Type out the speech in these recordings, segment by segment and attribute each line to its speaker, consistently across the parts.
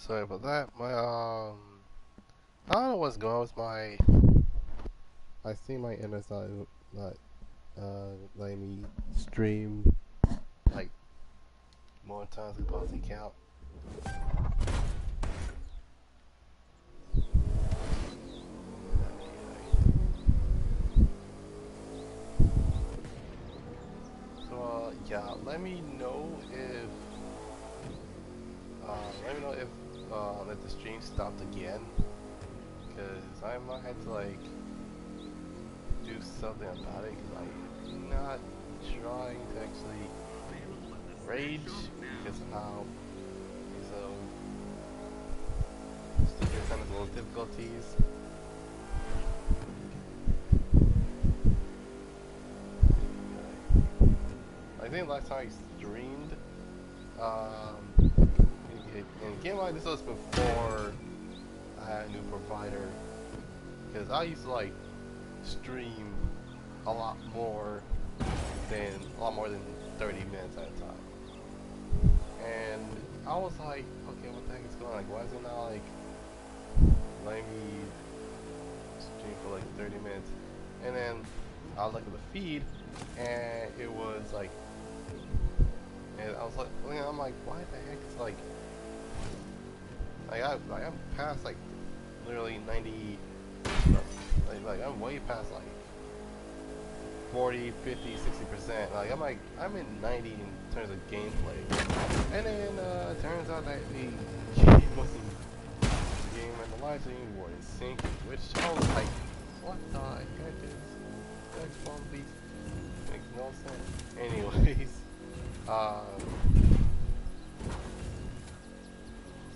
Speaker 1: Sorry about that. I don't know what's going on with my. I see my internet's not letting me stream like more times than possibly count. So yeah, let me know if if the stream stopped again, because I might have to like do something about it, because I'm not trying to actually rage because of how so there's kind of little difficulties. I think last time I streamed, in a game like this was before I had a new provider, because I used to like stream a lot more than 30 minutes at a time, and I was like, okay, what the heck is going on? Like, why is it not like letting me stream for like 30 minutes? And then I was like at the feed, and it was like, and I was like, I'm like, why the heck is like I'm past like literally 90, like I'm way past like 40, 50, 60%. Like I'm in 90 in terms of gameplay, and then it turns out that the game and the live stream were in sync, which I was like, what the heck is that phone beast? Makes no sense. Anyways,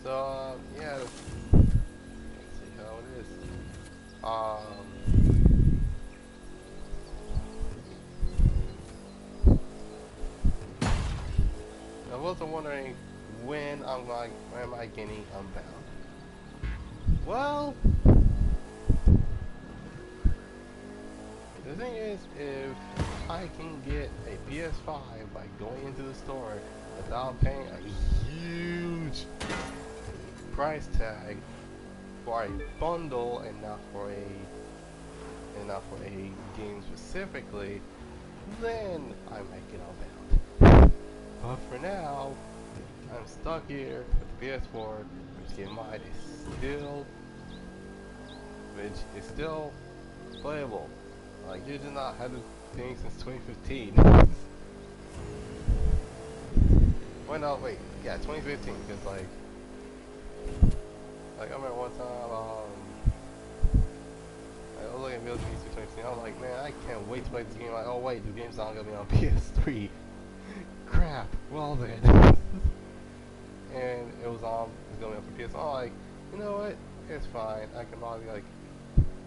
Speaker 1: so yeah, let's see how it is. I was wondering when am I getting Unbound? Well, the thing is, if I can get a PS5 by going into the store without paying a huge price tag for a bundle and not for a game specifically, then I might get Unbound. But for now, I'm stuck here with the PS4, which game mine is still playable. Like, you did not have this thing since 2015. Wait, no, wait, yeah, 2015, because like I remember one time, I was looking at Village Beast 2015, I was like, man, I can't wait to play this game. Like, oh wait, the game's not gonna be on PS3. Crap, well then. And it's gonna be on for PS. I'm like, you know what, it's fine, I can probably like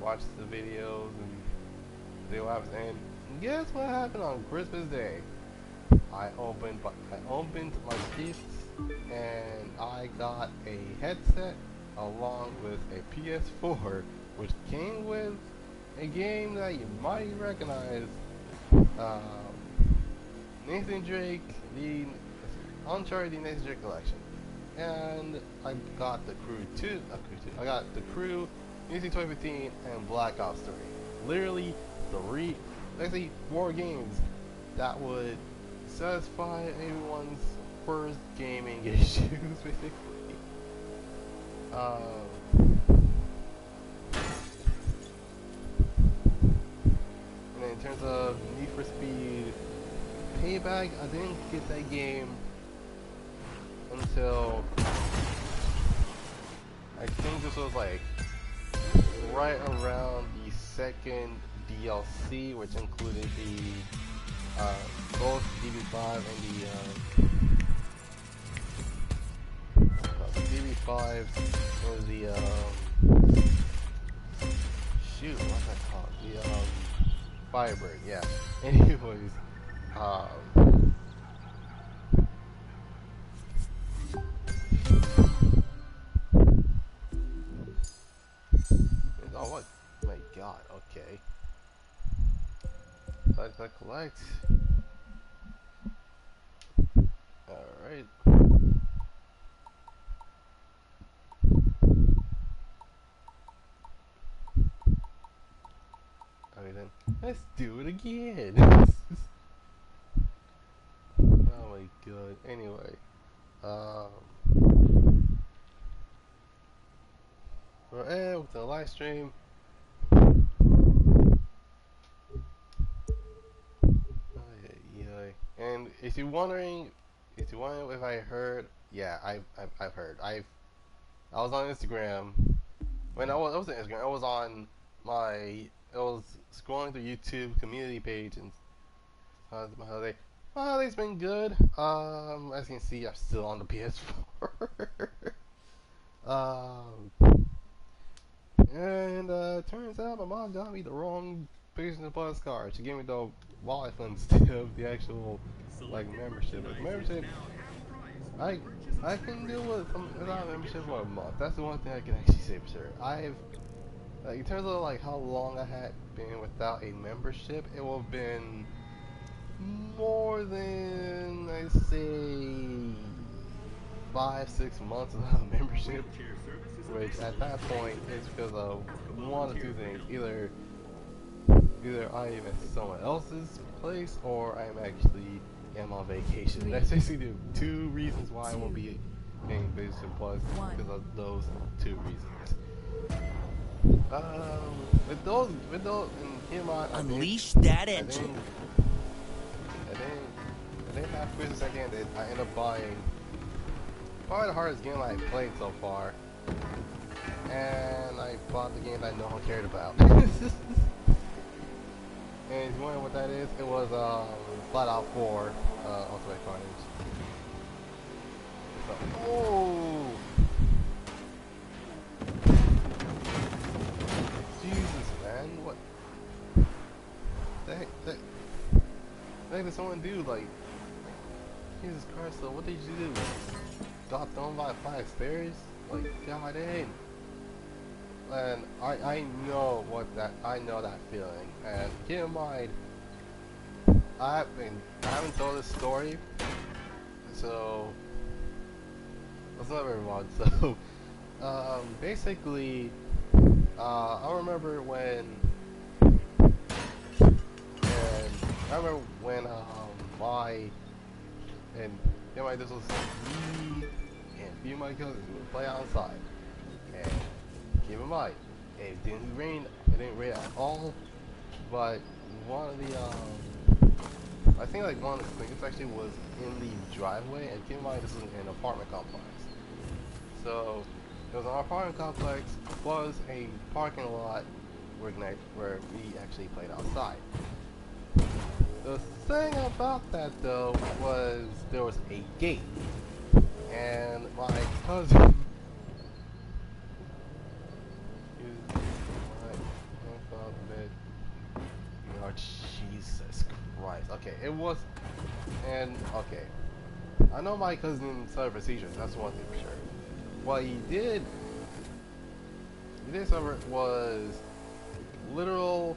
Speaker 1: watch the videos and see what happens. And guess what happened on Christmas Day? I opened my gifts and I got a headset along with a PS4, which came with a game that you might recognize, Nathan Drake, the Uncharted the Nathan Drake collection. And I got the Crew 2, I got the Crew, Nathan 2015, and Black Ops 3. Literally actually 4 games that would satisfy everyone's first gaming issues, basically. And then in terms of Need for Speed Payback, I didn't get that game until I think this was like right around the second DLC, which included the both DB5 and the DB5 was the shoot, what's that called? The Firebird, yeah. Anyways, oh, what? My God, okay. Collect. Alright. Let's do it again. Oh my god. Anyway, we're in with the live stream. And if you're wondering, if I heard, yeah, I've heard. I was on Instagram. When I was on Instagram, I was on I was scrolling through YouTube community page, and my holiday's been good. As you can see, I'm still on the PS4. And turns out my mom got me the wrong Patient Plus card. She gave me the wallet instead of the actual like membership. Like membership, I can deal with without membership for a month. That's the one thing I can actually say for sure. In terms of like how long I had been without a membership, it will have been more than I say 5-6 months without a membership. Which at that point is because of one of two things: either I am at someone else's place, or I'm actually am on vacation. That's basically the two reasons why I won't be paying Vision Plus, because of those two reasons. With those, and keep in mind,
Speaker 2: unleash that engine.
Speaker 1: I didn't have Christmas again. I ended up buying probably the hardest game I've played so far, and I bought the game that no one cared about. And if you wonder what that is, it was Fallout 4 Ultimate Carnage. So, oh! Jesus, man, what the heck did someone do? Like, Jesus Christ, so what did you do? Got thrown by 5 stairs? Like, God dang. And I know I know that feeling. And keep in mind, I haven't told this story, so let's not very long. So, basically, I remember when this was me and a few of my cousins would play outside, and keep in mind, it didn't rain at all, but one of the, I think like one of the things actually was in the driveway, and keep in mind this was an apartment complex. So, it was an apartment complex plus a parking lot where we actually played outside. The thing about that though was there was a gate, and my cousin oh, Jesus Christ. Okay, it was, and okay, I know my cousin suffered seizures. That's one thing for sure. What he did suffer was literal.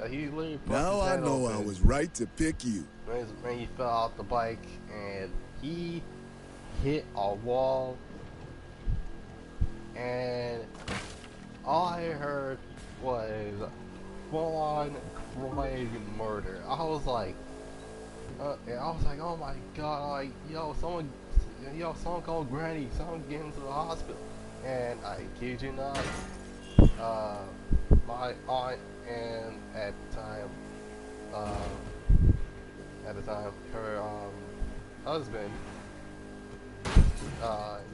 Speaker 1: He literally
Speaker 3: now I know I was right to pick you.
Speaker 1: When he fell out the bike and he hit a wall, and all I heard was full-on crying murder. I was like, oh my god, like, someone call Granny, someone get him to the hospital. And I kid you not, my aunt and at the time, her husband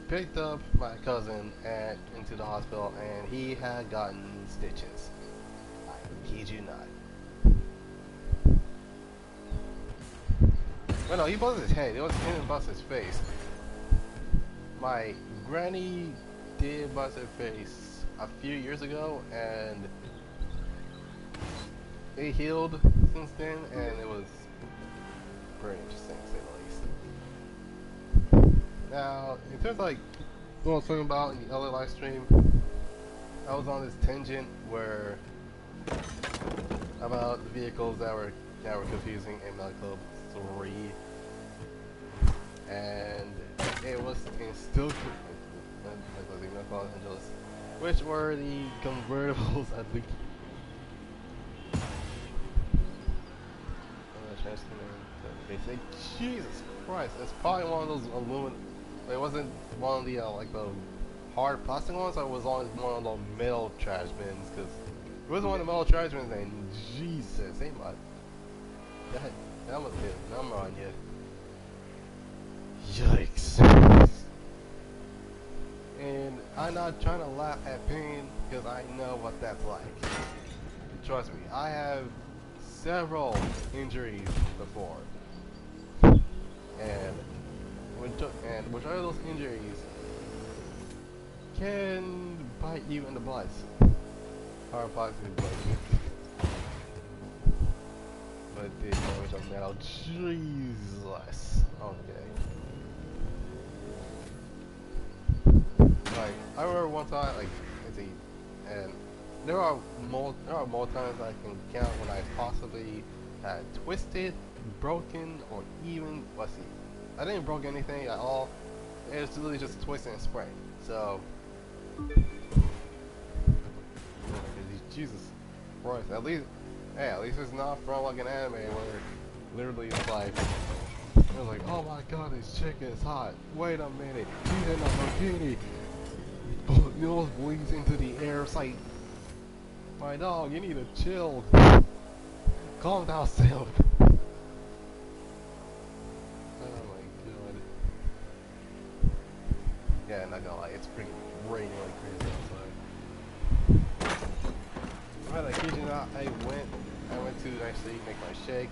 Speaker 1: picked up my cousin into the hospital, and he had gotten stitches. I kid you not. Well, no, he busted his head. It didn't bust his face. My granny did bust her face a few years ago, and it healed since then, and it was pretty interesting to say the least. Now, in terms of like what I was talking about in the other live stream, I was on this tangent where about the vehicles that were confusing in Metal Club 3, and it was still Los Angeles, which were the convertibles at the just come in. They say, Jesus Christ, it's probably one of those aluminum. It wasn't one of the like the hard plastic ones. It was on one of the metal trash bins. Because if it was one of the metal trash bins, then Jesus, they might. That was it. I'm on you. Yikes. And I'm not trying to laugh at pain because I know what that's like. Trust me, I have several injuries before, and which are those injuries can bite you in the butt, or possibly bite you. But the damage of metal, Jesus. Okay. Like I remember one time, like let's see, and there are more times I can count when I possibly had twisted, broken, or even let's see, I didn't broke anything at all. It was literally just twisting and spraying. So, Jesus Christ, at least it's not from like an anime where literally it's like. They're like, oh my god, this chicken is hot. Wait a minute, she's in a bikini. Nose bleeds into the air. It's like, my dog, you need to chill. Calm down, Sam. Oh my god. Yeah, not gonna lie, it's freaking raining like crazy outside. But I kid you not, I went to actually make my shake.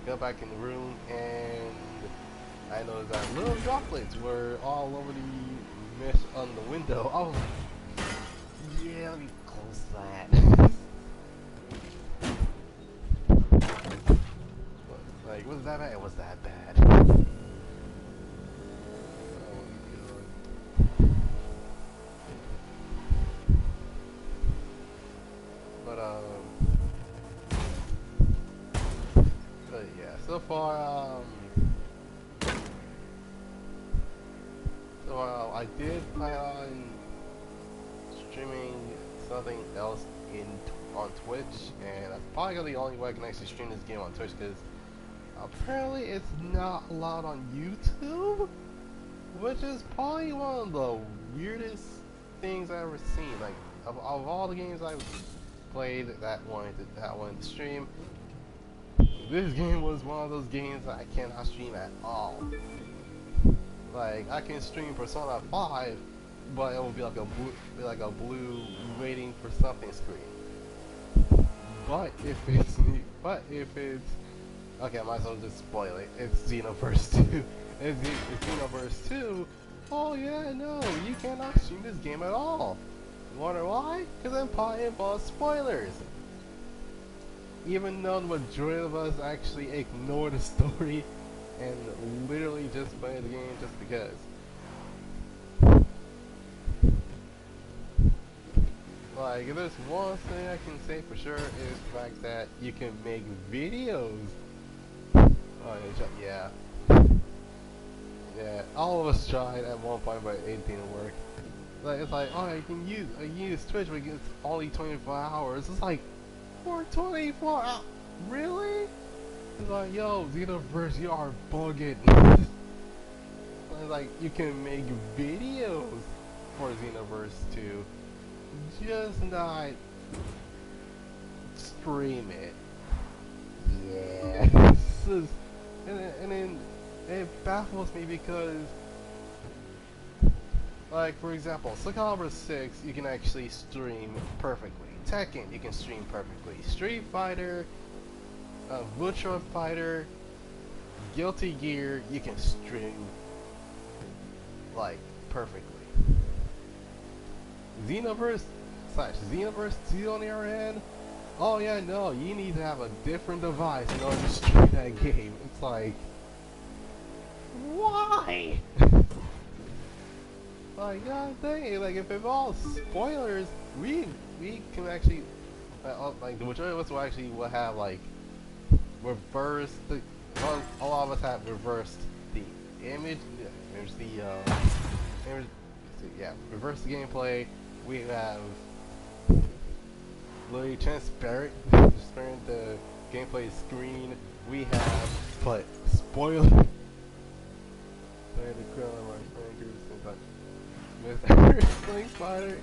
Speaker 1: Go back in the room and I noticed that little droplets were all over the mesh on the window. I was like, yeah, let me close that. Like, was that bad? It was that bad. Oh my god. But yeah, so far, I did plan on streaming something else on Twitch, and that's probably gonna be the only way I can actually stream this game on Twitch, because apparently it's not allowed on YouTube, which is probably one of the weirdest things I've ever seen. Like, of all the games I've played that wanted to stream, this game was one of those games that I cannot stream at all. Like, I can stream Persona 5, but it will be like a blue waiting for something screen. But if it's okay, I might as well just spoil it. It's Xenoverse 2. It's Xenoverse 2. Oh yeah, no, you cannot stream this game at all. Wonder why? Because it probably involves spoilers. Even though the majority of us actually ignore the story and literally just play the game just because. Like, if there's one thing I can say for sure is the fact that you can make videos. Oh yeah. Yeah, all of us tried at one point, but it didn't work. Like, it's like, oh, you can use Twitch, but it's only 24 hours. It's like, for 24 hours? Really? It's like, yo, Xenoverse, you are bugging. It's like, you can make videos for Xenoverse 2, just not stream it. Yeah. And then it baffles me because, like, for example, Soul Calibur 6 you can actually stream perfectly. Tekken you can stream perfectly. Street Fighter, Virtua Fighter, Guilty Gear you can stream like perfectly. Xenoverse / Xenoverse 2 on the other hand, oh yeah, no, you need to have a different device in order to stream that game. It's like, why? Like, god dang it, like, if it involves spoilers, we can actually, like, the majority of us will have, like, reversed the, well, a lot of us have reversed the image, reverse the gameplay. We have literally transparent the gameplay screen. we have put spoiler. The crown of my fingers since I Mr. Sling Spider.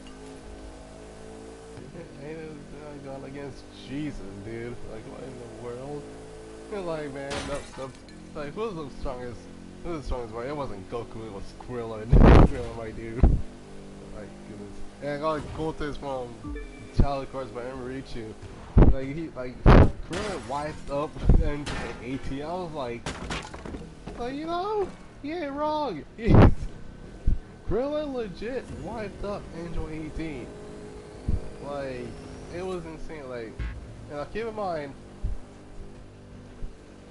Speaker 1: Ain't it gone against Jesus, dude? Like, what in the world? You're like, man, like, who's the strongest? Who's the strongest one? It wasn't Goku, it was Krillin. Krillin, my dude. My goodness. And I got like quotes from Child Course by Emirichu. Like, Krillin wiped up in 18. I was like, you know, he ain't wrong. Krillin legit wiped up Angel 18. Like, it was insane. Like, now keep in mind,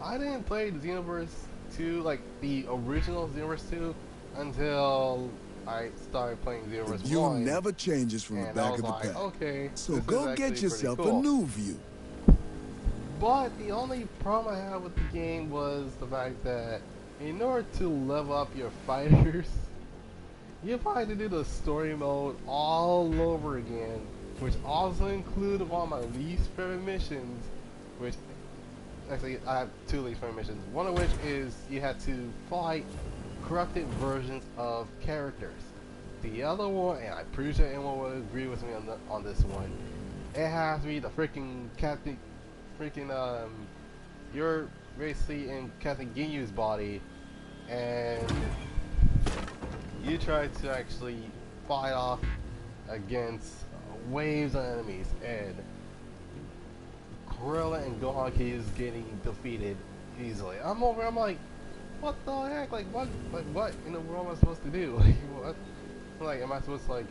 Speaker 1: I didn't play Xenoverse 2, like the original Xenoverse 2, until I started playing Xenoverse 1.
Speaker 3: The view never changes from the back of the pack.
Speaker 1: Okay,
Speaker 3: so go get yourself
Speaker 1: cool.
Speaker 3: a new view.
Speaker 1: But the only problem I had with the game was the fact that in order to level up your fighters, you probably had to do the story mode all over again, which also included one of my least favorite missions, which actually I have two least favorite missions, one of which is you had to fight corrupted versions of characters. The other one, and I'm pretty sure anyone would agree with me on this one, it has to be the freaking Captain, you're basically in Captain Ginyu's body, and you try to actually fight off against waves of enemies, and Krillin and Gohan is getting defeated easily. I'm like, what the heck? Like, what in the world am I supposed to do? Like, what? Like, am I supposed to, like,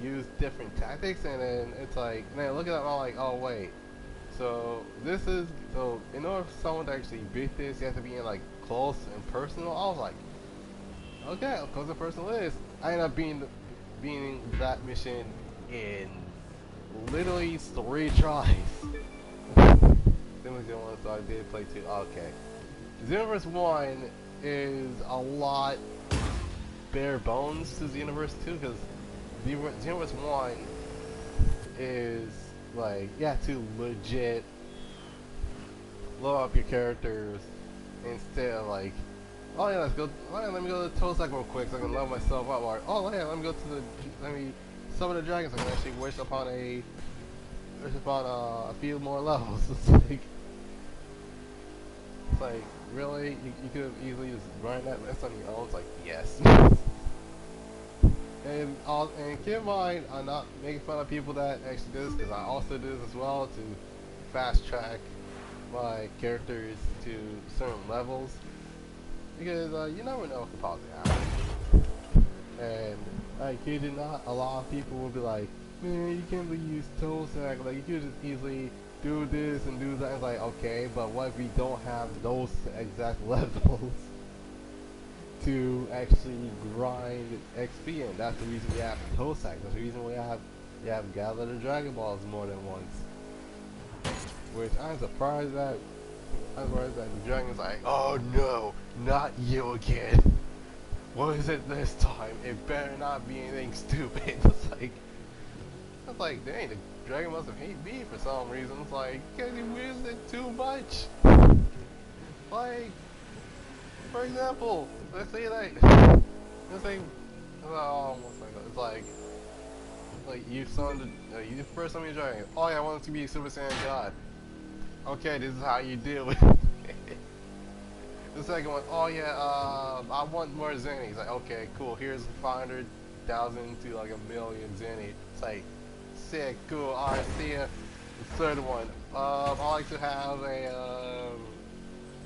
Speaker 1: use different tactics? And then it's like, man, look at that, I'm like, oh, wait. So, in order for someone to actually beat this, you have to be in, like, close and personal. I was like, okay, close and personal is. I ended up being that mission in literally 3 tries. Then was the one so I did play 2. Okay. Xenoverse 1 is a lot bare bones to Xenoverse 2, because Xenoverse 1 is like, you have to legit blow up your characters instead of like, oh yeah, let me go to the Toe Sack real quick so I can level myself up, or oh yeah, let me summon the dragons so I can actually wish upon a few more levels. It's like, really? You could have easily just run that list on your own? It's like, yes. and keep in mind, I'm not making fun of people that actually do this, because I also do this as well to fast track my characters to certain levels, because you never know what could possibly happen. And I kid you not, a lot of people will be like, man, you can't really use Toe Sack, like you could just easily do this and do that. It's like, okay, but what if we don't have those exact levels to actually grind XP? And that's the reason we have Toe Sack. That's the reason we have Gather the Dragon Balls more than once. Which I'm surprised that the dragon's like, oh no, not you again. What is it this time? It better not be anything stupid. It's like, dang, the dragon must have hated me for some reason. It's like, because he used it too much. Like, for example, let's say, oh, it's like you summoned, you first summon your dragon. Oh yeah, I want it to be a Super Saiyan God. Okay, this is how you deal with it. The second one, oh yeah, I want more Zenny. He's like, okay, cool, here's 500,000 to like 1,000,000 Zenny. It's like, sick, cool, alright, see ya. The third one, I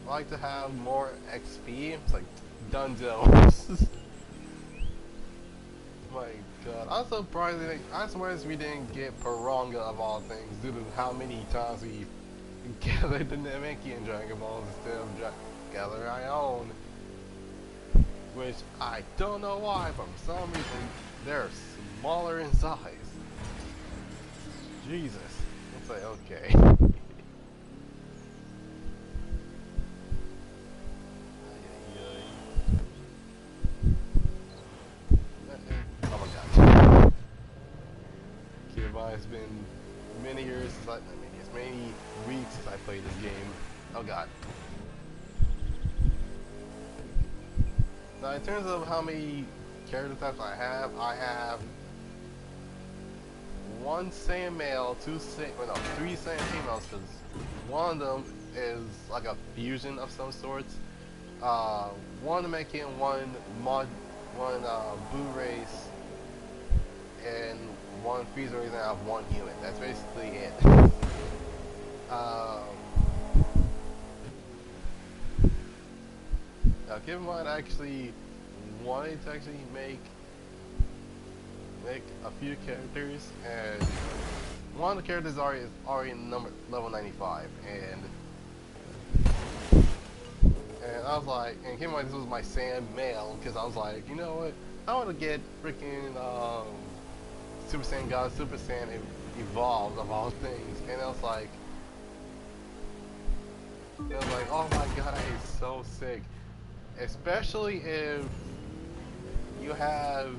Speaker 1: like to have more XP. It's like, Dunzo. My god, I'm surprised we didn't get Piranga of all things, due to how many times we gathered the Namekian Dragon Balls instead of gathering our own. Which I don't know why, but for some reason they're smaller in size. Jesus. It's like, okay. Oh my god. Keep in mind, it's been many years since many weeks since I played this game. Oh god. Now in terms of how many character types I have one Saiyan male, three Saiyan females, because one of them is like a fusion of some sorts. One Mexican, one Blue race, and one Freezer race, and I have one human. That's basically it. Now keep in mind I actually wanted to make a few characters, and one of the characters is already level 95, and I was like, and keep in mind this was my Saiyan male, because I was like, you know what, I want to get freaking Super Saiyan God, Super Saiyan evolved of all things, and I was like, oh my god, I is so sick, especially if you have.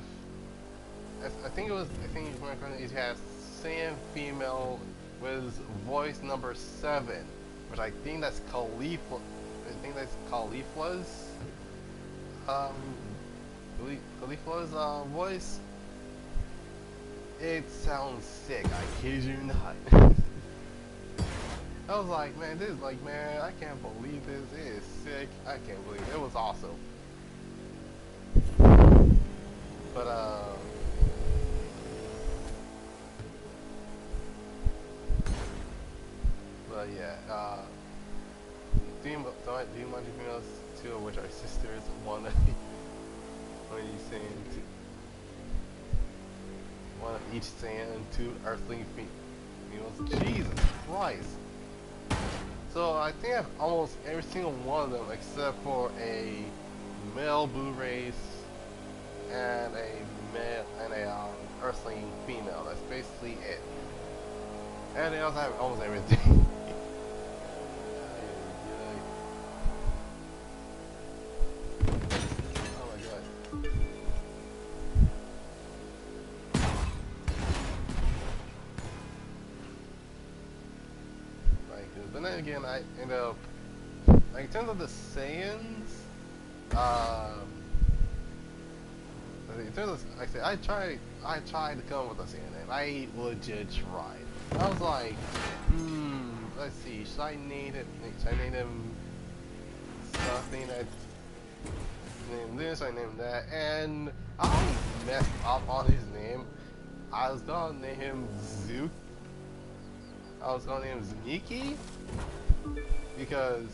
Speaker 1: I think it has Saiyan female with voice number 7, which I think that's Khalifa. I think that's Khalifa's voice. It sounds sick. I kid you not. I was like, man, I can't believe this is sick. I can't believe it. It was awesome. But yeah, Demon females, two of which are sisters, one of each Saiyan, two Earthling females. Jesus Christ! So I think I have almost every single one of them except for a male Blue race and a Earthling female. That's basically it. Everything else I have almost everything. But then again, I end up, like, in terms of the Saiyans, in terms of, like I said, I tried to come up with a Saiyan name. I legit tried. I was like, let's see, should I name him something that, name this, I name that, and I messed up on his name. I was gonna name him Zniki because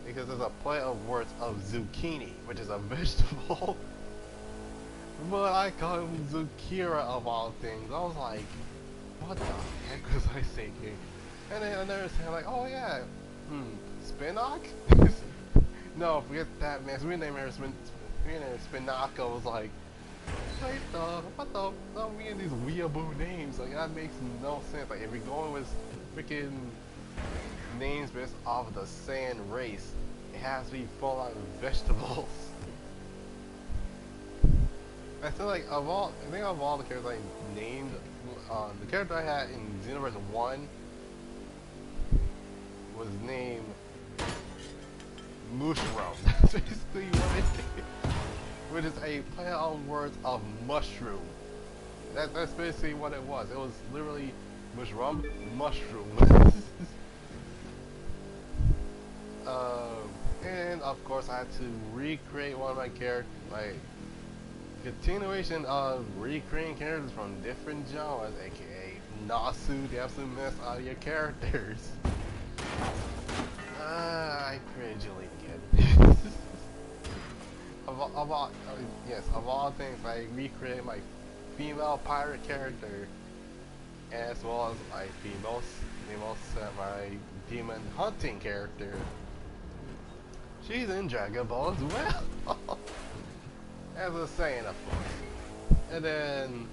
Speaker 1: there's a play of words of zucchini, which is a vegetable. But I call him Zukira of all things. I was like, what the heck was I thinking? And then another saying like, oh yeah, Spinnock? No, forget that, man. So we named her Spinnock. I was like, wait, what the? Don't mean these weeaboo names. Like, that makes no sense. Like, if we're going with freaking names based off of the Saiyan race, it has to be full on vegetables. I feel like of all the characters I named, the character I had in Xenoverse 1 was named Mushroom. That's basically what it is. Which is a play on words of mushroom. That's basically what it was. It was literally mushroom. And of course I had to recreate one of my characters, like continuation of recreating characters from different genres, aka Nasu, the absolute mess out of your characters. I cringeily get it. Of all things, I recreated my female pirate character, as well as my my demon hunting character. She's in Dragon Ball as well. As I was saying, of course. And then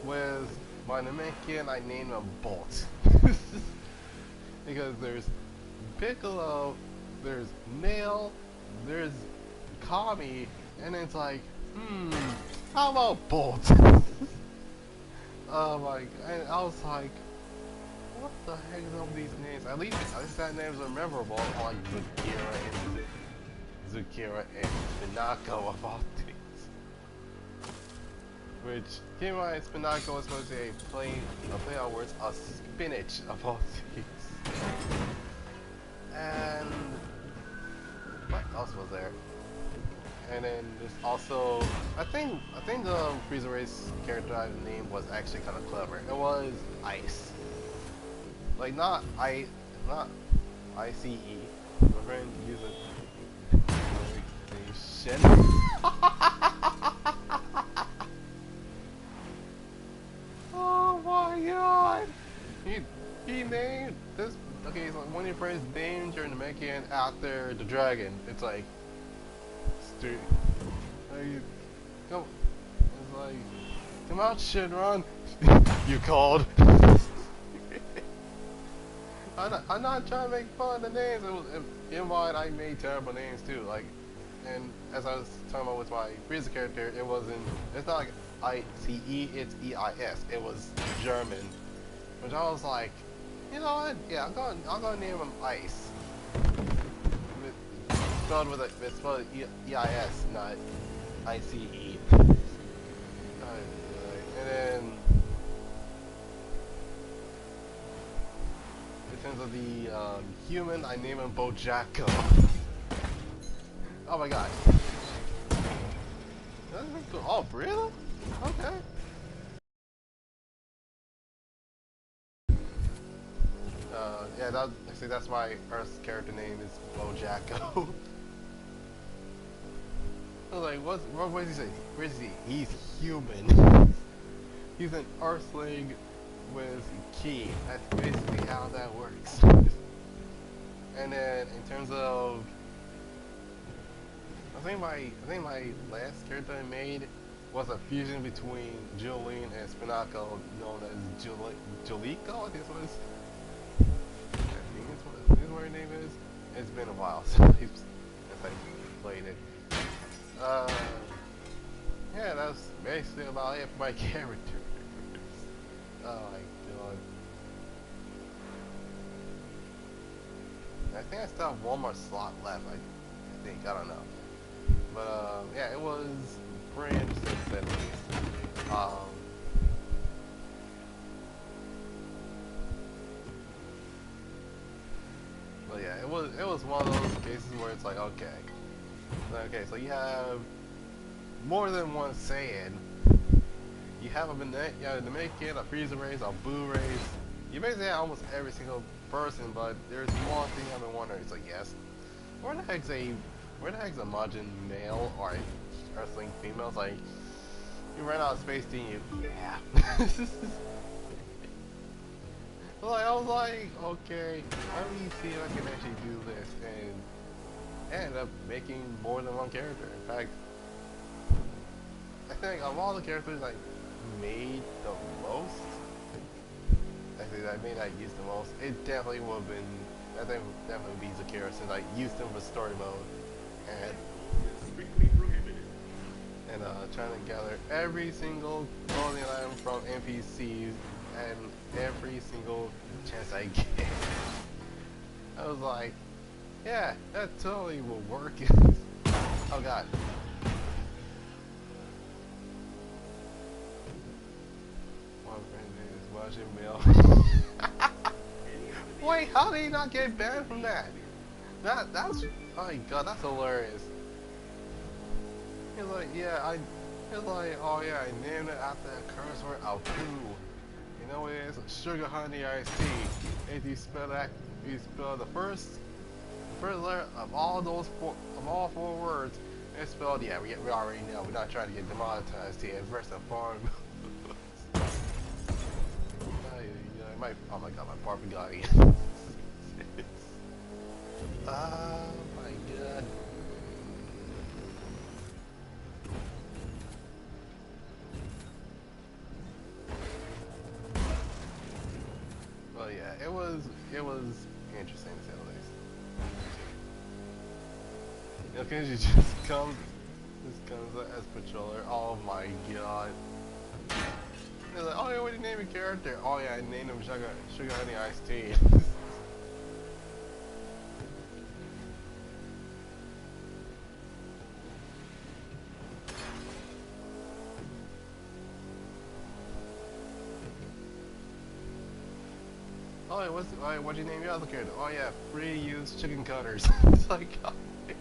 Speaker 1: with my Namekian, I named him Bolt. Because there's Piccolo, there's Nail, there's Kami, and it's like, how about Bolt? Oh my god, and I was like, what the heck is up with these names? At least that names are memorable, like Zukira and Spinaco of all things. Which, keep in mind, Spinaco was supposed to be a play on words, a spinach of all things. And what else was there? And then there's also, I think the Freezer Race character I named was actually kind of clever. It was Ice, like not ICE. My friend used it. Shit. Oh my god! He named this. Okay, so when your friends named your Namekian after the dragon, it's like. Come, it's like, come out, Shinron. You called. I'm not trying to make fun of the names. In mind, I made terrible names too. Like, and as I was talking about with my Frieza character, it's not like ICE, it's EIS. It was German, which I was like, you know what? Yeah, I'm gonna name him Ice. It's spelled EIS, not ICE. And then, in terms of the human, I name him Bojacko. Oh my god. Oh, really? Okay. Yeah, that's my Earth character name is Bojacko. I was like, what does he say? Where is he? He's human. He's an Earthling with ki. That's basically how that works. And then in terms of, I think my last character I made was a fusion between Jolene and Spinaco, known as Jolico. I think this is what her name is. It's been a while since I played it. Yeah, that's basically about it for my character. Oh my god. I think I still have one more slot left, I think, I don't know. But, yeah, it was pretty interesting to say the least. But yeah, it was one of those cases where it's like, okay, so you have more than one Saiyan. You have a Dominican, a Freezer race, a Boo race. You basically have almost every single person, but there's one thing I've been wondering. It's like, yes, where the heck's a Majin male or a Earthling female? It's like, you ran out of space, didn't you? Yeah. I was like, okay, let me see if I can actually do this, and I ended up making more than one character. In fact, I think of all the characters I made the most, actually I may not use the most, it definitely would have been, I think definitely would be Zakira, since I used him for story mode, and trying to gather every single clothing item from NPCs and every single chance I get. I was like, yeah, that totally will work. Oh god. One friend is watching mail. Wait, how did he not get banned from that? That's, oh my god, that's hilarious. He's like, yeah, he's like, oh yeah, I named it after a curse word, Alpoo. You know what it is? Sugar honey iced tea. If you spell the first letter of all four words, it's spelled, yeah, we already know. We're not trying to get demonetized here. First and foremost. Oh my god, my Barbie got again. Oh my god. Well, yeah, it was interesting to say the least. You know, Kenji just comes as patroller. Oh my god. He's like, oh yeah, what do you name your character? Oh yeah, I named him Sugar Honey Iced Tea. Oh, what'd you name your other character? Oh yeah, free use chicken cutters. It's like, oh my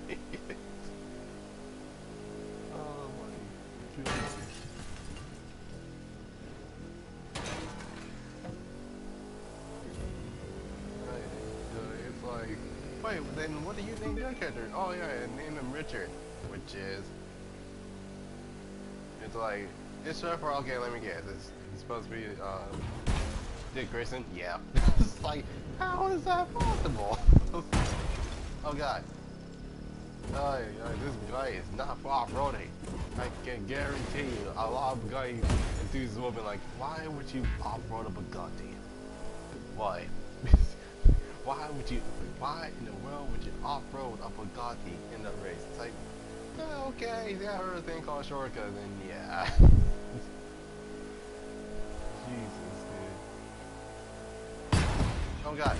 Speaker 1: god. Right, it's like, wait, then what do you name your character? Oh yeah, I named him Richard, which is, it's like, it's short for, okay, let me guess, it's supposed to be, Dick Grayson? Yeah. It's like, how is that possible? Oh god. This guy is not for off-roading. I can guarantee you, a lot of guys enthusiasts will be like, why would you off-road a Bugatti? Why? Why in the world would you off-road a Bugatti in the race? It's like, oh, okay, yeah, I heard a thing called shortcut, then yeah. Jesus, dude. Oh god.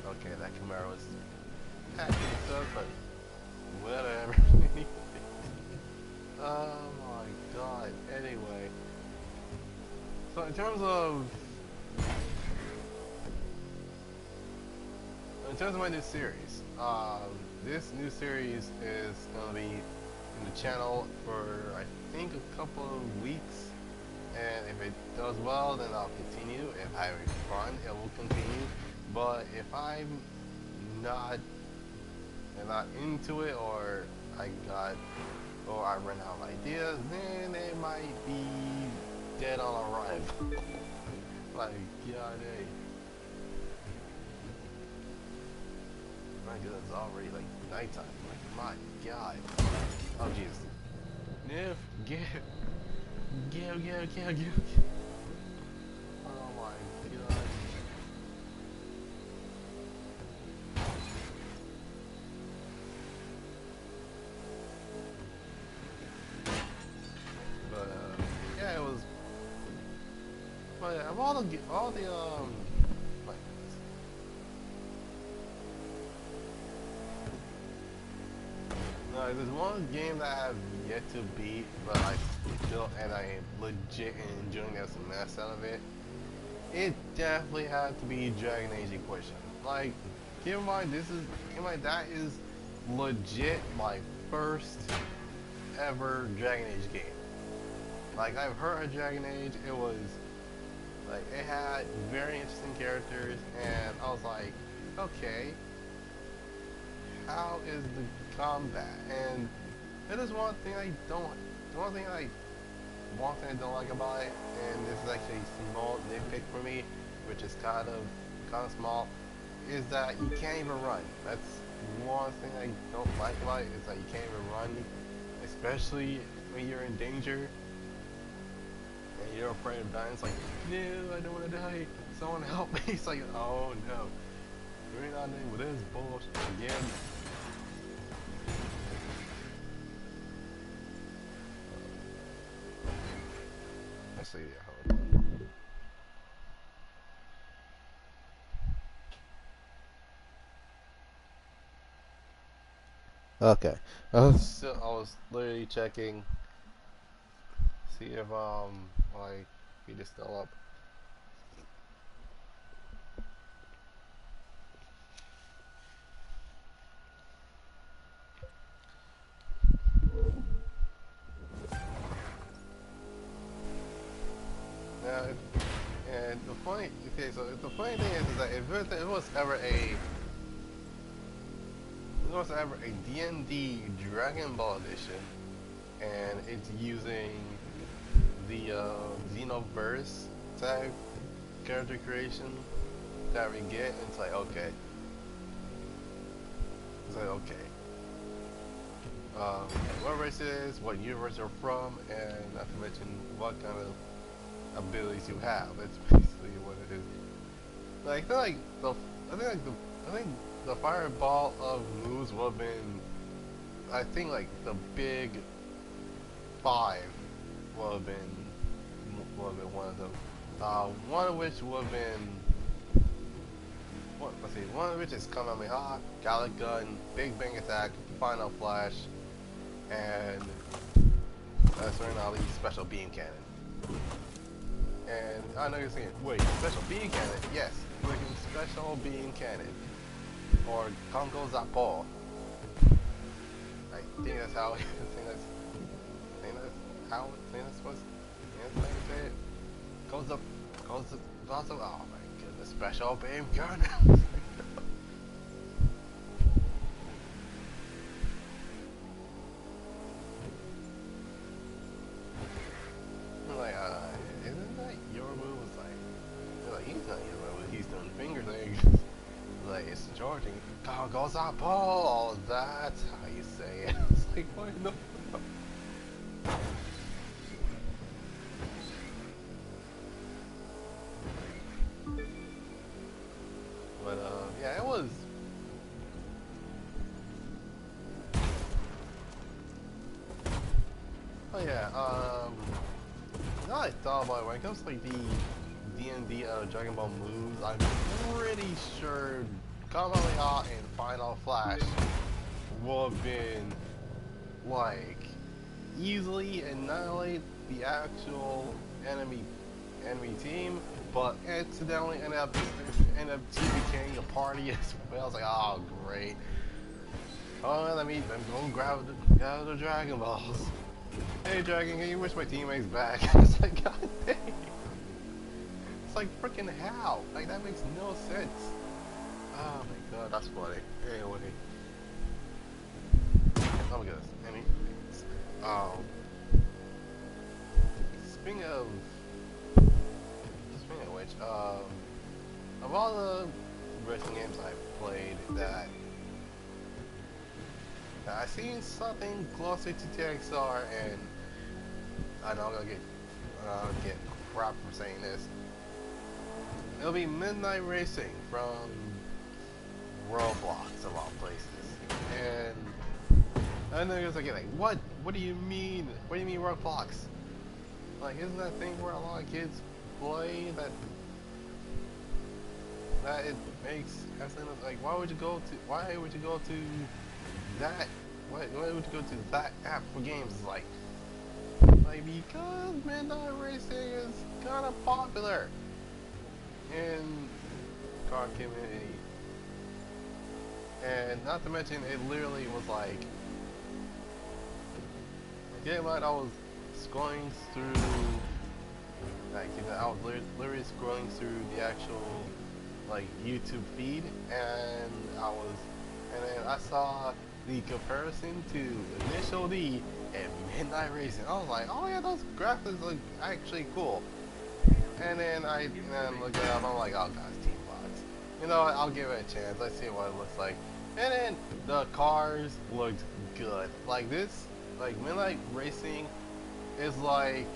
Speaker 1: Okay, that Camaro is acting stuff, but whatever. Oh my god. Anyway, so in terms of my new series, this new series is gonna be in the channel for I think a couple of weeks, and if it does well, then I'll continue. If I have fun, it will continue. But if I'm not into it, or I run out of ideas, then it might be dead on arrival. Like, god dang. My god, it's already like nighttime. Like, my god. Oh jeez. Niff, get. Oh my god. But yeah, it was. But of all the like, no, there's one game that I have yet to beat, but I am legit enjoying the mess out of it. It definitely had to be Dragon Age Inquisition. Like, keep in mind, that is legit my first ever Dragon Age game. Like, I've heard of Dragon Age, it was, like, it had very interesting characters, and I was like, okay, how is the combat? And that is one thing I don't like about it, and this is actually a small nitpick for me, which is kind of small, is that you can't even run. That's one thing I don't like about it, is that you can't even run, especially when you're in danger and you're afraid of dying. It's like, no, I don't want to die, someone help me. It's like, oh no, we're not dealing with this bullshit again. Let's see, hold on. Okay, I was literally checking, see if my feed is still up. Now, and the funny thing is that if it was ever a D&D Dragon Ball edition, and it's using the Xenoverse type character creation that we get, it's like, okay. It's like, okay. What race it is, what universe you're from, and not to mention what kind of abilities you have. That's basically what it is. Like, I think the fireball of moves would have been, I think, like the big 5 would have been would have been one of them. One of which would have been, let's see, one of which is Kamehameha, Gallic Gun, Big Bang Attack, Final Flash, and Certain Ali Special Beam Cannon. And I know you're saying, wait, Special Beam Cannon? Yes, like Special Beam Cannon. Or Congo Zappo. I think that's how, I think that's supposed to say it. Goes up, oh my goodness, Special Beam Cannon. Like, isn't that your move? It's like, he's not your move, he's doing finger things. Like, it's charging. Goes up, oh, that's how you say it. It's like, why no? But, yeah, it was. Oh, yeah, now I thought about it, when it comes to, like, the D&D Dragon Ball moves, I'm pretty sure Kamehameha and Final Flash would have been, like, easily annihilate the actual enemy team, but accidentally end up TPKing the party as well. I was like, oh, great. Oh, let me go grab the Dragon Balls. Hey, Dragon, can you wish my teammates back? It's like, god dang. It's like, freaking how? Like, that makes no sense. Oh my god, that's funny. Anyway. Oh my goodness. Speaking of which, of all the racing games I've played that I've seen something closer to TXR, and I know I'm gonna get crap for saying this. It'll be Midnight Racing from Roblox of all places, and I know it's like what do you mean? What do you mean Roblox? Like, isn't that thing where a lot of kids play that it makes like, why would you go to that? Why would you go to that app for games? Like because Midnight Racing is kind of popular in car community, and not to mention it literally was like, yeah, but I was scrolling through, like, I was literally scrolling through the actual like YouTube feed, and then I saw the comparison to Initial D and Midnight Racing. I was like, oh yeah, those graphics look actually cool. And then I looked it up. I'm like, oh gosh, Team Box. You know what? I'll give it a chance. Let's see what it looks like. And then the cars looked good. Like this, like Midnight Racing is like,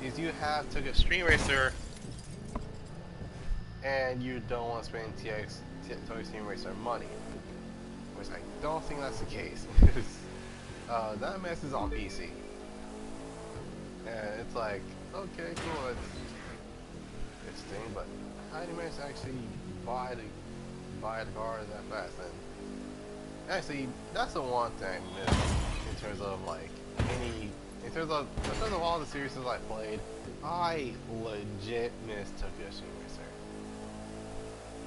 Speaker 1: if you took a Stream Racer and you don't want to spend Toy Stream Racer money, which I don't think that's the case. That mess is on PC, and it's like, okay, cool, it's interesting, but how do you manage to actually buy the car that fast? And actually, that's the one thing in terms of like in terms of all the series I played, I legit miss Tokyo Stream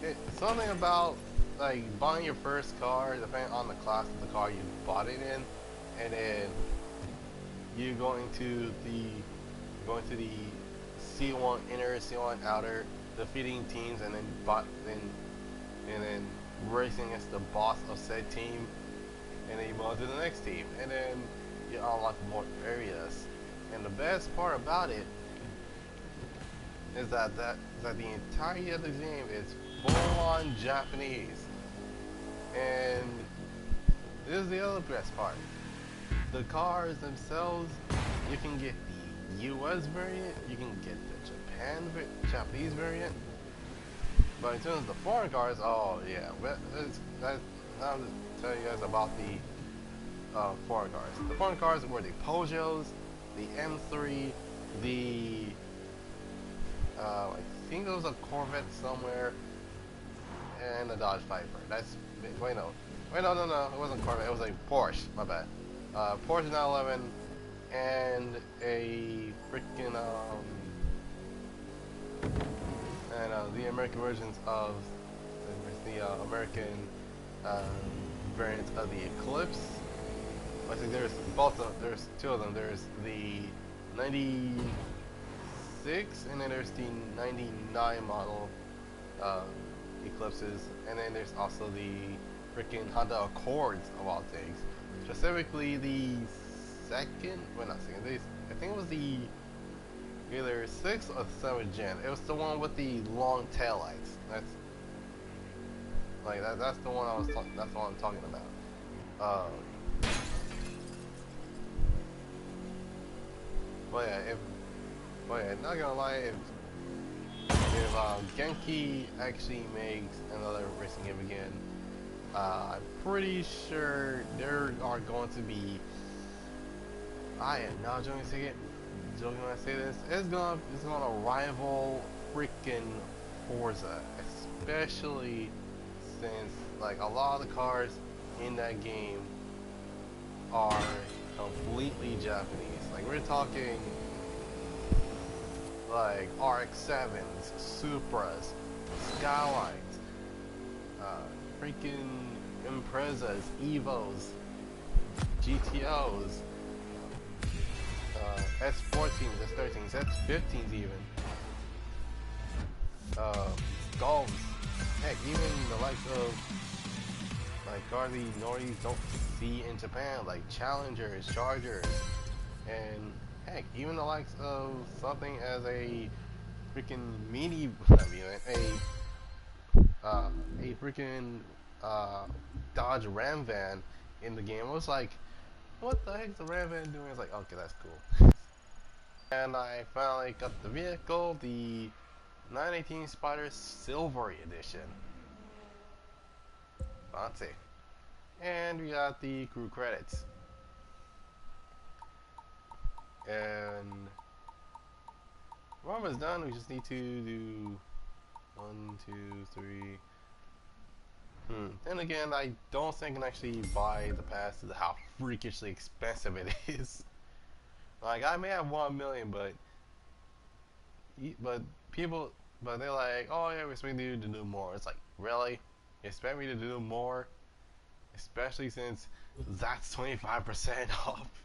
Speaker 1: Racer. Something about like buying your first car, depending on the class of the car you bought it in, and then you going to the C1 inner, C1 outer, defeating teams, and then racing against the boss of said team, and then you move on to the next team, and then you unlock more areas. And the best part about it is that the entirety of the game is full-on Japanese. And this is the other best part. The cars themselves, you can get the US variant, you can get the Japanese variant. But in terms of the foreign cars, oh yeah, now to tell you guys about the foreign cars. The foreign cars were the Peugeots, the M3, the I think there was a Corvette somewhere, and a Dodge Viper. That's wait no, no, it wasn't Corvette. It was a Porsche. My bad. Porsche 911 and a freaking the American versions of the American uh, variants of the Eclipse. I think there's there's two of them. There's the 96 and then there's the 99 model Eclipses, and then there's also the freaking Honda Accords of all things. Specifically the second, well not second, I think it was the either 6th or 7th gen. It was the one with the long tail lights. That's like that's the one that's the one I'm talking about. But yeah, not gonna lie, if Genki actually makes another racing game again, I'm pretty sure there are going to be. I am not joking when I say this. It's gonna rival freaking Forza, especially since like a lot of the cars in that game are completely Japanese. Like we're talking like RX-7s, Supras, Skylines, freaking Imprezas, Evos, GTOs, S14s, S13s, S15s even, Golfs, heck, even the likes of like cars you normally don't see in Japan, like Challengers, Chargers, and heck, even the likes of something as a freaking a freaking Dodge Ram van in the game. I was like, what the heck's the Ram van doing? I was like, okay, that's cool. And I finally got the vehicle, the 918 Spider Silvery Edition. Fancy. And we got the crew credits. And we're almost done. We just need to do 1, 2, 3. Then again, I don't think I can actually buy the pass to how freakishly expensive it is. Like I may have 1 million, but people, but they're like, oh yeah, we expect you to do more. It's like, really? You expect me to do more? Especially since that's 25% off,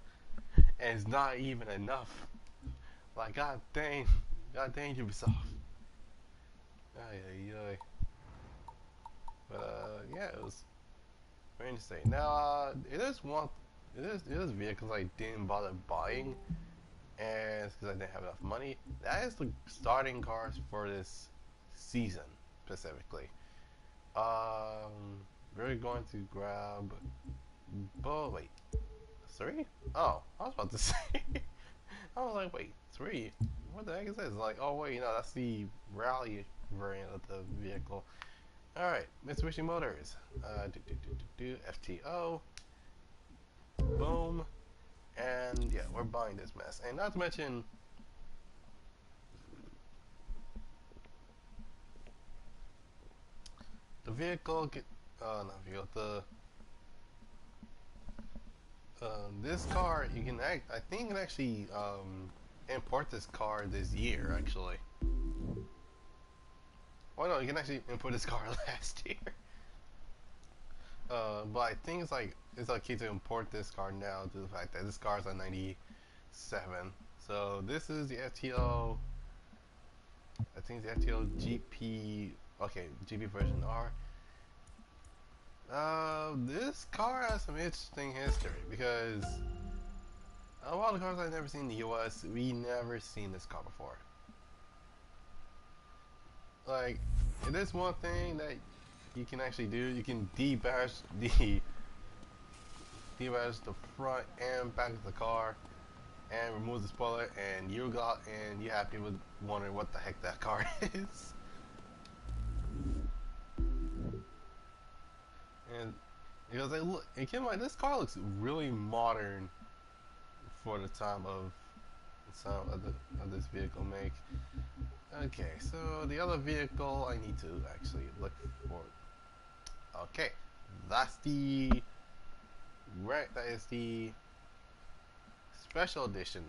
Speaker 1: and it's not even enough. Like, god dang Ubisoft. Ay. But yeah, it was very interesting. Now, it is vehicles I didn't bother buying, and it's because I didn't have enough money. That is the starting cars for this season specifically. We're going to grab. Oh wait, 3? Oh, I was about to say. I was like, wait, 3? What the heck is this? Like, oh wait, no, that's the rally variant of the vehicle. All right, Mitsubishi Motors. FTO. Boom. And yeah, we're buying this mess. And not to mention, the vehicle this car you can I think you can actually import this car this year actually. Well, no, you can actually import this car last year. But I think it's okay to import this car now due to the fact that this car is a 97. So this is the FTO. I think it's the FTO GP. Okay, GP version R. This car has some interesting history because a lot of cars I've never seen in the US, we never seen this car before. Like, it is one thing that you can actually do. You can debadge the front and back of the car and remove the spoiler, and you have people wondering what the heck that car is. And because keep in mind, this car looks really modern for the time of sound of this vehicle make. Okay, so the other vehicle I need to actually look for. Okay, that's the that is the special edition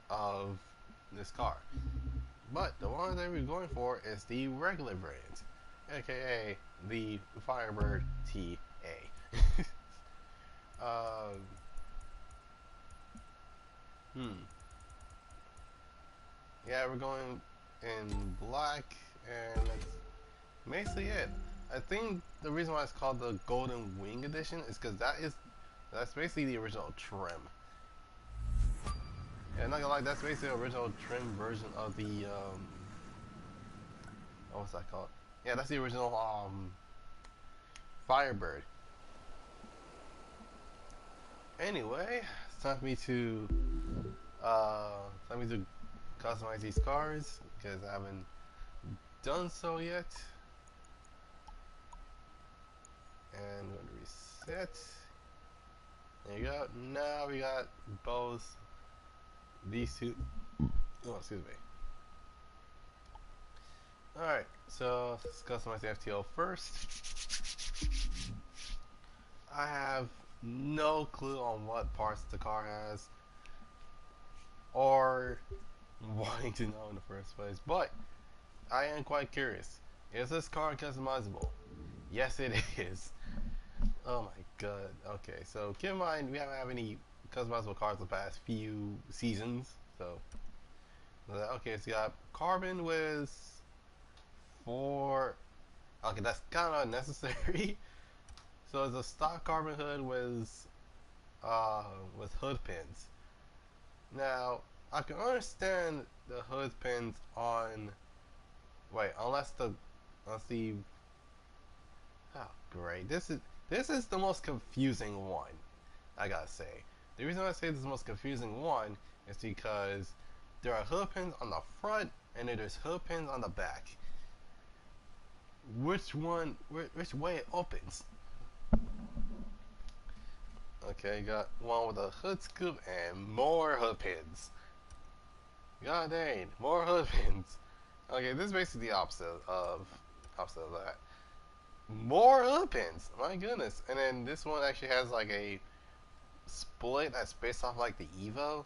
Speaker 1: of this car. But the one that we're going for is the regular variant, aka the Firebird TA. um, yeah, we're going in black, and that's basically it. I think the reason why it's called the Golden Wing Edition is because that's basically the original trim. Yeah, not gonna lie, that's basically the original trim version of the what's that called? Yeah, that's the original Firebird. Anyway, it's time for me to customize these cars because I haven't done so yet. And I'm going to reset. There you go. Now we got both these two. Oh, excuse me. Alright, so let's customize the FTO first. I have no clue on what parts the car has or wanting to know in the first place, but I am quite curious. Is this car customizable? Yes, it is. Oh my god. Okay, so keep in mind we haven't had any customizable cars the past few seasons. So, okay, it's got carbon with 4. Okay, that's kind of unnecessary. So it's a stock carbon hood with hood pins. Now I can understand the hood pins on. Wait, unless the oh great, this is the most confusing one. I gotta say, the reason I say this is the most confusing one is because there are hood pins on the front and then there's hood pins on the back. Which way it opens? Okay, got one with a hood scoop and more hood pins. God dang, more hood pins. Okay, this is basically the opposite of that. More hood pins, my goodness. And then this one actually has like a split that's based off like the Evo.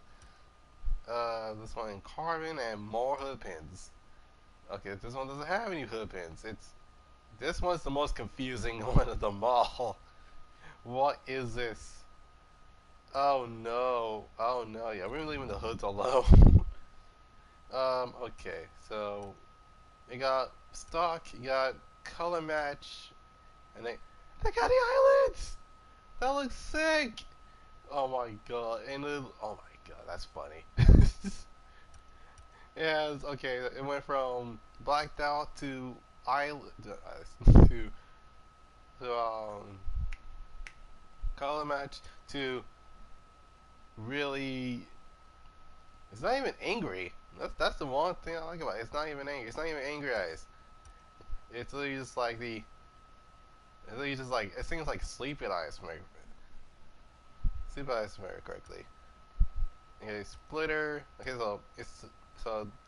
Speaker 1: This one in carbon and more hood pins. Okay, this one doesn't have any hood pins. This one's the most confusing one of them all. What is this? Oh no. Oh no. Yeah, we're leaving the hoods alone. Okay, so you got stock, you got color match, and they got the eyelids! That looks sick! Oh my god, and oh my god, that's funny. Yeah, okay, it went from blacked out to eyelid to color match to really. It's not even angry. That's the one thing I like about it. It's not even angry. It's not even angry eyes. It's literally just like the. It's literally just like it seems like sleepy eyes. Sleepy eyes, remember correctly. Okay, splitter. Okay, so it's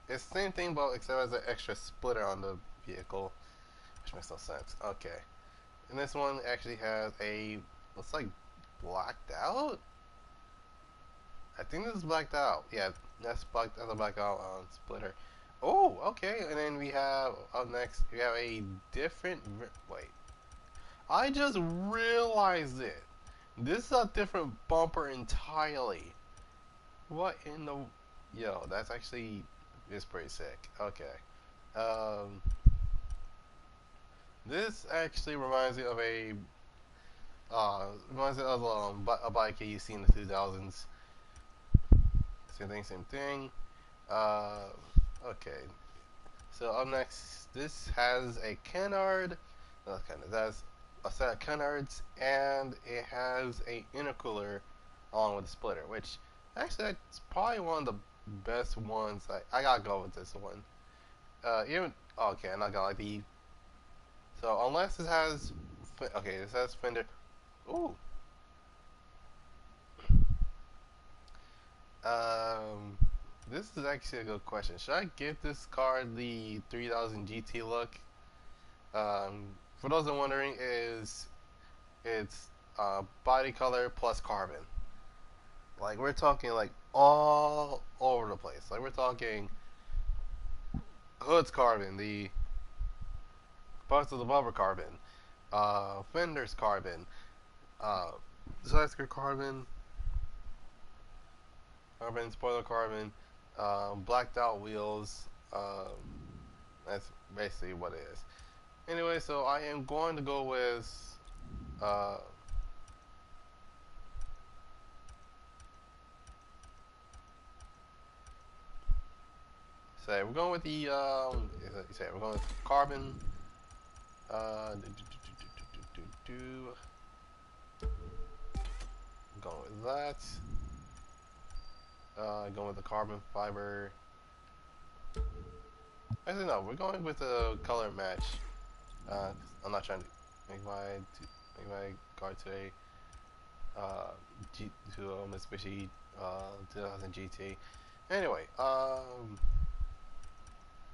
Speaker 1: the same thing, but except it has an extra splitter on the vehicle, which makes no sense. Okay, and this one actually has a looks like blacked out. I think this is blacked out. Yeah, that's blacked. That's a blacked out splitter. Oh, okay. And then we have up next. We have a different. Wait, I just realized it. This is a different bumper entirely. What in the? Yo, that's actually is pretty sick. Okay. Um, this actually reminds me of a a bike you see in the 2000s. Same thing. Okay. So up next, this has a canard. That's a set of canards, and it has a intercooler along with the splitter, which actually that's probably one of the best ones. I gotta go with this one. Even okay, I'm not gonna like the. So unless it has, okay, this has fender. Ooh. this is actually a good question. Should I give this car the 3000 GT look? For those that are wondering, it's body color plus carbon. Like we're talking like all over the place. Like we're talking hood's carbon, the parts of the bumper carbon, fenders carbon, uh, side skirt carbon, spoiler carbon, blacked out wheels. That's basically what it is. Anyway, so I am going to go with uh, say we're going with the say we're going with carbon. Going with that. Going with the carbon fiber. Actually, no, we're going with a color match. I'm not trying to make my car today to Mitsubishi 2000 GT. Anyway,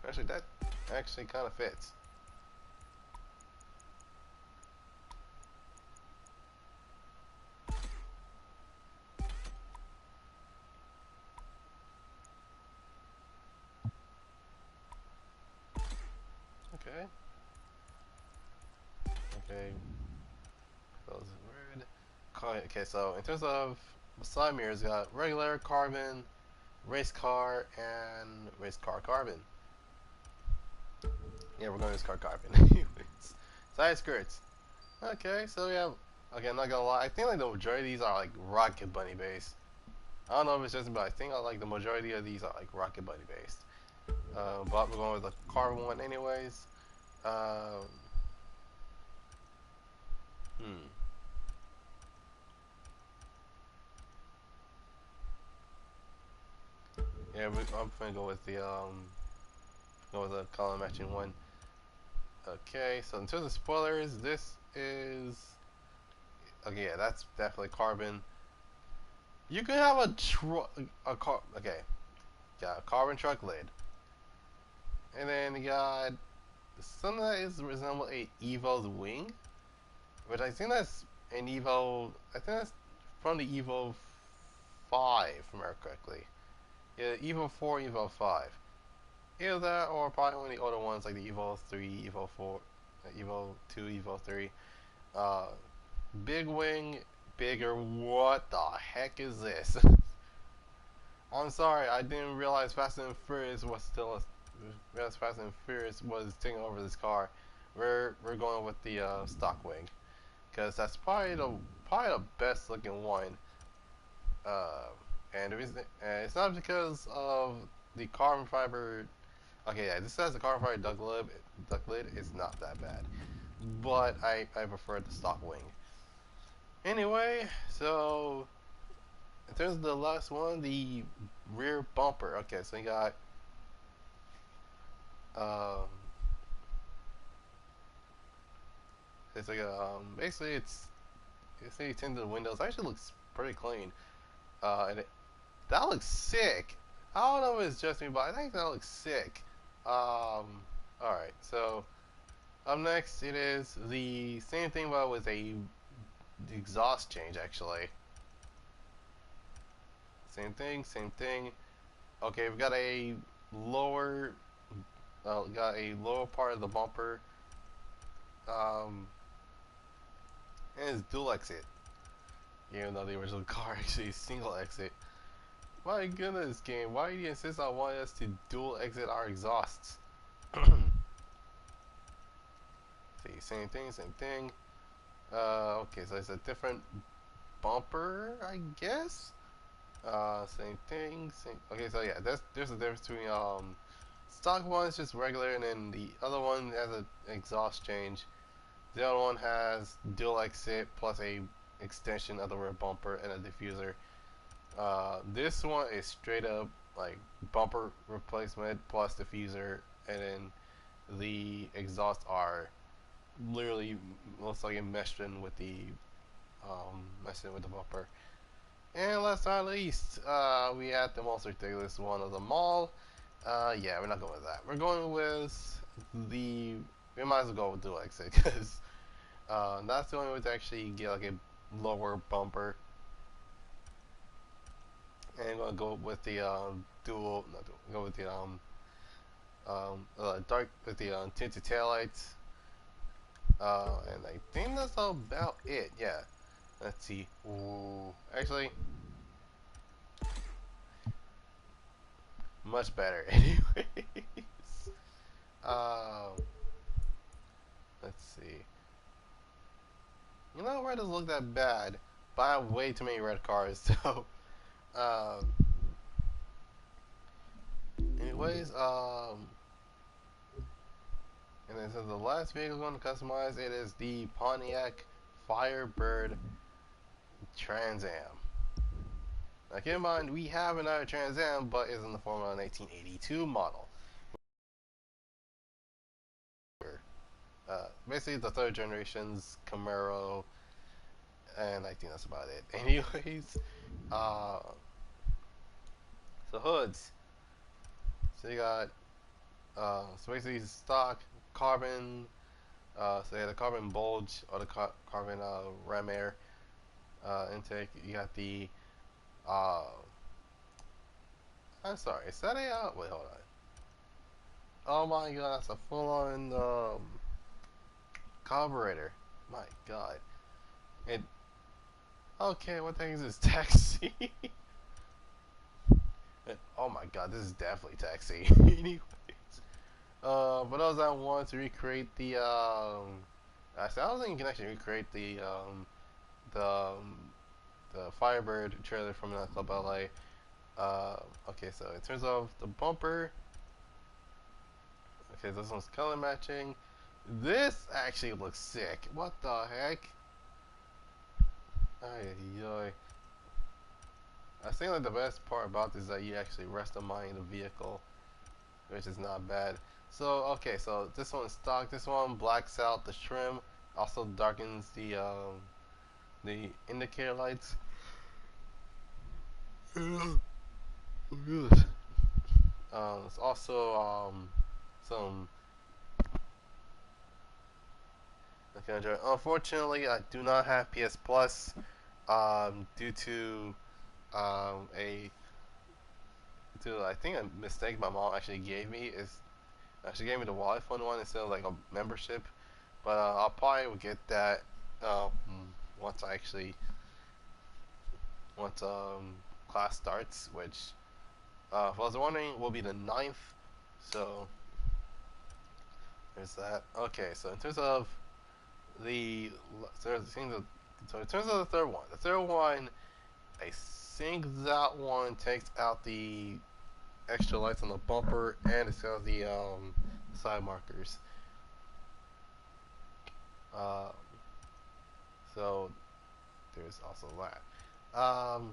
Speaker 1: actually that actually kind of fits. Okay. Okay. Those red. Okay, so in terms of side mirrors, we got regular carbon, race car, and race car carbon. Yeah, we're going race car carbon. Anyways, side skirts. Okay, so we have. Okay, I'm not gonna lie. I think like the majority of these are like Rocket Bunny based. I don't know if it's just me, but I think like the majority of these are like Rocket Bunny based. But we're going with the carbon one anyways. Um, hmm. Yeah, I'm gonna go with the color matching one. Okay, so in terms of spoilers, this is okay. Yeah, that's definitely carbon. You can have a car. Okay, got a carbon truck lid, and then you got something that is resemble a Evo's wing, which I think that's an Evo. I think that's from the Evo 5, if I remember correctly. Yeah, Evo 4, Evo 5. Either that or probably one of the older ones like the Evo 3, Evo 4, Evo 2, Evo 3. Uh, big wing, bigger. What the heck is this? I'm sorry, I didn't realize Fast and Furious was Fast and Furious was taking over this car. We're going with the stock wing because that's probably the best looking one. Uh, and the reason it's not because of the carbon fiber. Okay, yeah, this has the carbon fiber duct lid. It's not that bad, but I prefer the stock wing. Anyway, so in terms of the last one, the rear bumper. Okay, so you got um, it's like basically it's a tinted windows. It actually looks pretty clean. That looks sick. I don't know if it's just me, but I think that looks sick. All right, so up next it is the same thing, but with a exhaust change actually. Same thing, same thing. Okay, we've lower, got a lower part of the bumper, um, and it's dual exit. Even though the original car actually is single exit. My goodness, game, why do you insist on wanting us to dual exit our exhausts? See, same thing, same thing. Okay, so it's a different bumper, I guess. Same thing, same. Okay, so yeah, there's a difference between stock one is just regular, and then the other one has an exhaust change. The other one has dual exit plus a extension of the rear bumper and a diffuser. This one is straight up like bumper replacement plus diffuser, and then the exhausts are literally looks like it meshed in with the bumper. And last but not least, we had the most ridiculous one of them all. Yeah, we're not going with that. We're going with the. We might as well go with dual exit because that's the only way to actually get like a lower bumper. And I'm gonna go with the dual. Not dual. Go with the dark with the tinted taillights. And I think that's about it. Yeah. Let's see. Ooh, actually, much better. Anyways, um, let's see. You know, red doesn't look that bad, but I have way too many red cars. So, um, anyways, and then so the last vehicle I'm going to customize it is the Pontiac Firebird Trans Am. Now, keep in mind, we have another Trans Am, but it's in the form of a 1982 model. Basically, the third generation's Camaro, and I think that's about it. Anyways, uh, so hoods. So you got so basically stock carbon. So you had the carbon bulge or the carbon ram air intake. You got the uh, I'm sorry, is that a wait, hold on. Oh my god, that's a full-on carburetor. My god. It okay, what the heck is this, taxi? Oh my god, this is definitely taxi. Anyways, for those that want to recreate the actually, I don't think you can actually recreate the the Firebird trailer from Club LA. Okay, so in terms of the bumper, okay, this one's color matching. This actually looks sick. What the heck? Ay, ay. I think like the best part about this is that you actually rest the mind in the vehicle, which is not bad. So okay, so this one's stock. This one blacks out the trim, also darkens the indicator lights. It's also some. Okay, unfortunately, I do not have PS Plus due to a I think a mistake my mom actually gave me is she gave me the Wallet Fund one instead of like a membership. But I'll probably will get that um, once I actually once class starts, which if I was wondering will be the 9th. So there's that. Okay, so in terms of the so in terms of the third one, I think that one takes out the extra lights on the bumper and it's got the side markers. Uh, so there's also that.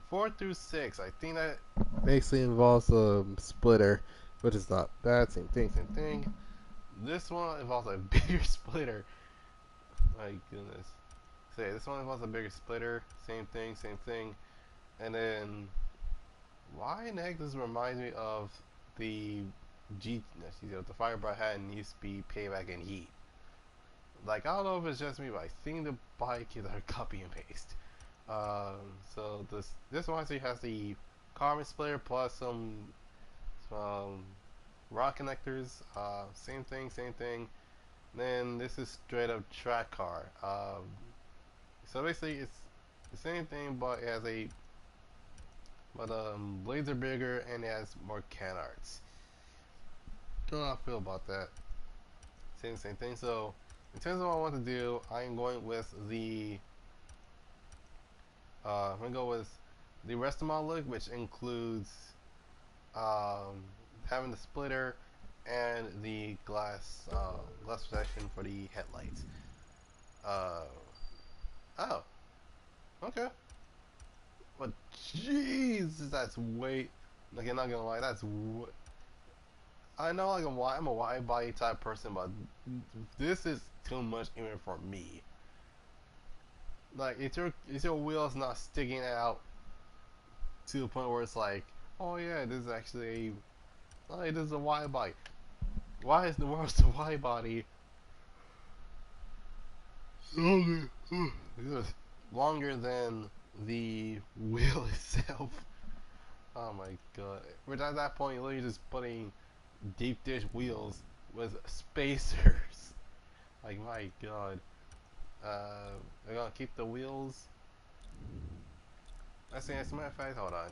Speaker 1: 4 through 6, I think that basically involves a splitter, which is not bad. Same thing, same thing. This one involves a bigger splitter. My goodness. Say this one involves a bigger splitter. Same thing, same thing. And then why in the heck does this remind me of the the Firebird had in used to be Payback and Heat? Like I don't know if it's just me, but I think the bike is a copy and paste. So this one actually has the carbon splitter plus some rod connectors. Same thing, same thing. Then this is straight up track car. So basically it's the same thing, but it has a blades are bigger and it has more canards. Don't know how I feel about that. Same thing. So in terms of what I want to do, I'm going with the I'm gonna go with the rest of my look, which includes having the splitter and the glass protection for the headlights. Uh, oh, okay. But jeez, that's way. Like, I'm not gonna lie, I know like I'm a wide body type person, but this is too much even for me. Like, it's your wheels not sticking out to the point where it's like, oh yeah, this is actually oh, this is a wide body. Why is the world's a wide body longer than the wheel itself? Oh my god. But at that point, you're literally just putting deep dish wheels with spacers. Like, my god. They're gonna keep the wheels. As a matter of fact, hold on.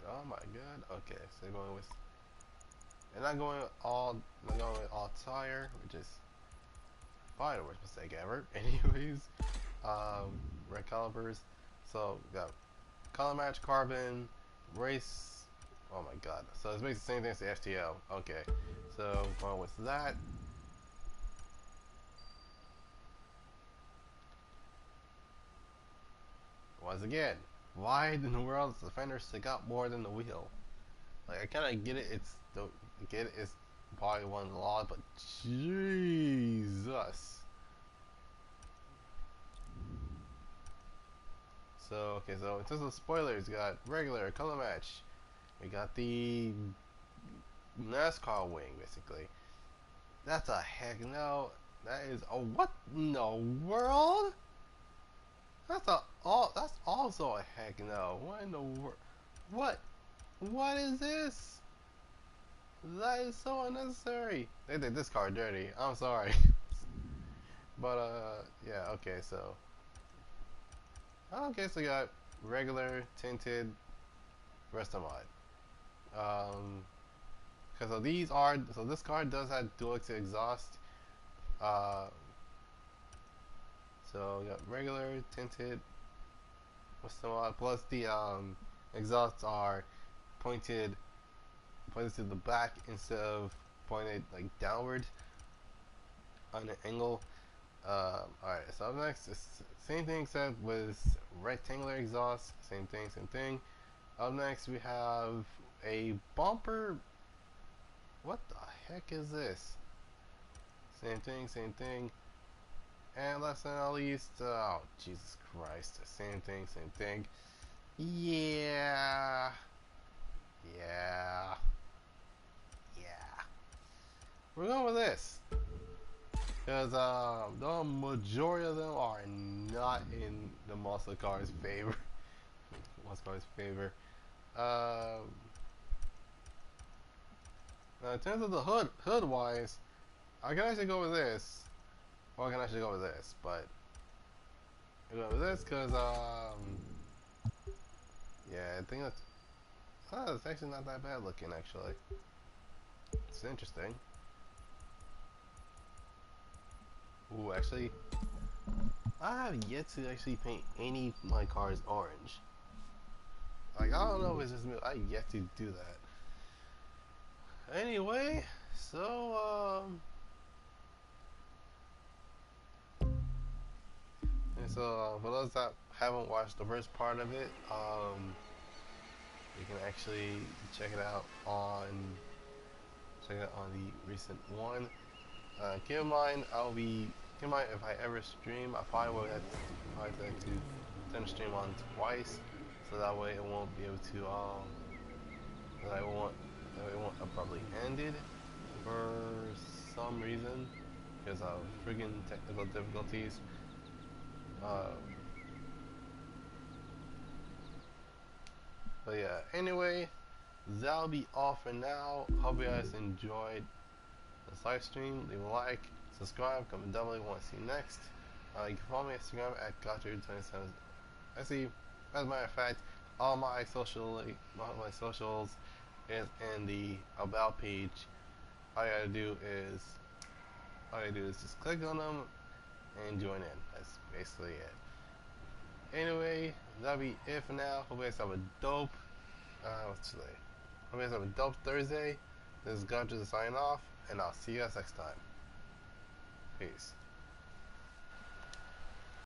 Speaker 1: Oh my god. Okay, so they're going with. They're not going with all tire, which is probably the worst mistake ever. Anyways, red calipers. So we got color match, carbon, race. Oh my god. So it's basically the same thing as the FTO. Okay, so going with that. Once again, why in the world does the fender stick out more than the wheel? Like, I kind of get it. It's probably one of the laws, but Jesus. So okay, so in terms of spoilers, we got regular color match. We got the NASCAR wing, basically. That's a heck no. That is a what in the world? That's also a heck no. What in the world? What? What is this? That is so unnecessary. They did this car dirty. I'm sorry. But yeah, okay, so okay, so you got regular, tinted, rest of mod. Because so this car does have dual exhaust. Uh, so you got regular, tinted, rest of mod. Plus the exhausts are pointed to the back instead of pointed like downward on an angle. Alright, so up next is same thing except with rectangular exhaust. Same thing. Up next we have a bumper. What the heck is this? Same thing. And last but not least, oh Jesus Christ, same thing. Yeah. We're going with this. Because the majority of them are not in the muscle car's favor. Now in terms of the hood wise, I can actually go with this. Or I can actually go with this, but I go with this because yeah, I think it's actually not that bad looking actually. It's interesting. Ooh, actually, I have yet to actually paint any of my cars orange. Like, I don't know if it's just me, I have yet to do that. Anyway, so, and so for those that haven't watched the first part of it, you can actually check it out on the recent one. Keep in mind, if I ever stream, I probably will have to turn the stream on twice, so that way it won't be able to, that it won't abruptly end it for some reason, because of friggin' technical difficulties. But yeah, anyway, that'll be all for now. Hope you guys enjoyed this live stream. Leave a like, subscribe, comment down below if you want to see next. You can follow me on Instagram at Goddrifter27. Actually, as a matter of fact, all my socials is in the about page. All you gotta do is just click on them and join in. That's basically it. Anyway, that'll be it for now. Hope you guys have a dope what's today? Hope you guys have a dope Thursday. This is Goddrifter signing off, and I'll see you guys next time. Peace.